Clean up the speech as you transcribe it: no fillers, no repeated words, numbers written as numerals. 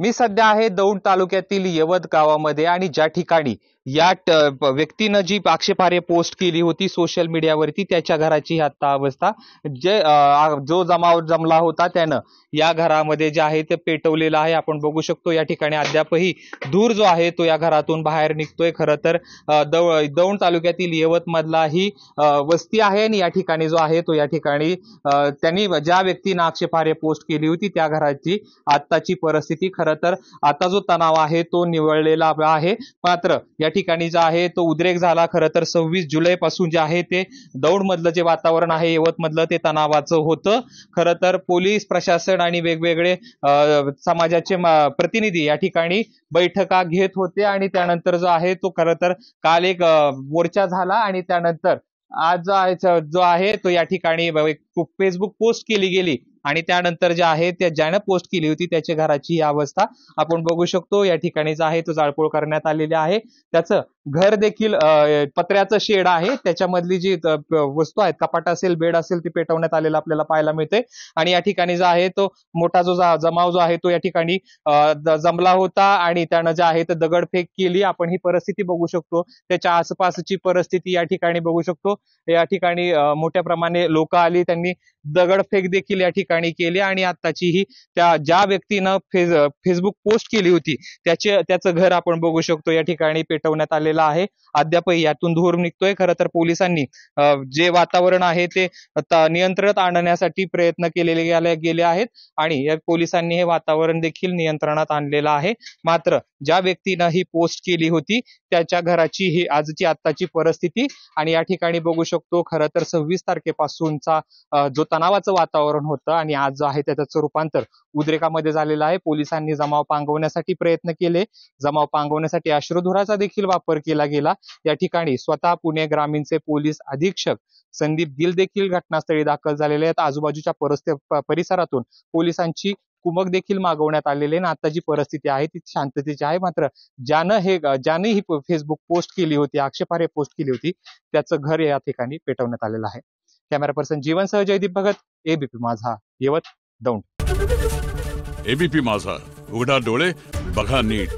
मी सध्या आहे दौंड तालुक्यातील यवत गावामध्ये आणि ज्या ठिकाणी या व्यक्तीनं जी आक्षेपार्ह पोस्ट केली होती सोशल मीडियावरती त्याच्या घराची आता अवस्था जो जमाव जमला होता त्यानं या घरामध्ये जे आहे ते पेटवलेलं आहे। आपण बघू शकतो या ठिकाणी अद्यापही धूर जो आहे तो या घरातून बाहेर निघतोय। खरं तर दौंड तालुक्यातील यवत मधला ही वस्ती आहे आणि या ठिकाणी जो आहे तो या ठिकाणी त्यांनी ज्या व्यक्तीनं आक्षेपार्ह पोस्ट केली होती त्या घराची आताची परिस्थिती खरं तर आता जो तणाव आहे तो निवळलेला आहे। मात्र या ठिकाणी जे आहे तो उद्रेक झाला। खरं तर 26 जुलै पासून जे आहे ते दौंड मधलं जे वातावरण आहे यवत मधलं ते तणावाचं होतं। खरं तर पोलीस प्रशासन आणि वेगवेगळे समाजाचे प्रतिनिधी या ठिकाणी बैठका घेत होते आणि त्यानंतर जो आहे तो खरं तर काल एक मोर्चा झाला आणि त्यानंतर आज जो आहे तो या ठिकाणी फेसबुक पोस्ट केली गेली आणि त्यानंतर जे आहे त्या ज्यानं पोस्ट केली होती त्याच्या घराची ही अवस्था आपण बघू शकतो। या ठिकाणी जो आहे तो जाळपोळ करण्यात आलेली आहे। त्याचं घर देखील पत्र्याचं शेड आहे, त्याच्यामधली जी वस्तू आहेत कपाट असेल बेड असेल ती पेटवण्यात आलेला आपल्याला पाहायला मिळते। आणि या ठिकाणी जो आहे तो मोठा जो जमाव जो आहे तो या ठिकाणी जमला होता आणि त्यानं जे आहे तर दगडफेक केली। आपण ही परिस्थिती बघू शकतो, त्याच्या आसपासची परिस्थिती या ठिकाणी बघू शकतो। या ठिकाणी मोठ्या प्रमाणे लोक आली, त्यांनी दगडफेक देखील या ठिकाणी केली आणि आताची ही त्या ज्या व्यक्तीनं फेसबुक पोस्ट केली होती त्याचं घर आपण बघू शकतो या ठिकाणी पेटवण्यात आलेलं आहे। अद्यापही यातून धूर निघतोय। खरं तर पोलिसांनी जे वातावरण आहे ते नियंत्रणात आणण्यासाठी प्रयत्न केलेले गेले आहेत आणि या पोलिसांनी हे वातावरण देखील नियंत्रणात आणलेलं आहे। मात्र ज्या व्यक्तीनं ही पोस्ट केली होती त्याच्या घराची ही आजची आताची परिस्थिती आणि या ठिकाणी बघू शकतो खरं तर 26 तारखेपासूनचा जो तणावाचं वातावरण होतं आणि आज जो आहे त्याचं रूपांतर उद्रेकामध्ये झालेलं आहे। पोलिसांनी जमाव पांगवण्यासाठी प्रयत्न केले, जमाव पांगवण्यासाठी अश्रुधुराचा देखील वापर केला गेला। या ठिकाणी स्वतः पुणे ग्रामीणचे पोलीस अधीक्षक संदीप गिल देखील घटनास्थळी दाखल झालेले आहेत। आजूबाजूच्या परिसरातून पोलिसांची कुमक देखील मागवण्यात आलेली आहे। आता जी परिस्थिती आहे ती शांततेची आहे। मात्र ज्याने ही फेसबुक पोस्ट केली होती, आक्षेपार्ह पोस्ट केली होती, त्याचं घर या ठिकाणी पेटवण्यात आलेलं आहे। कॅमेरा पर्सन जीवनसह जयदीप भगत, एबीपी माझा, यवत, दौंड। एबीपी माझा, उघडा डोळे बघा नीट।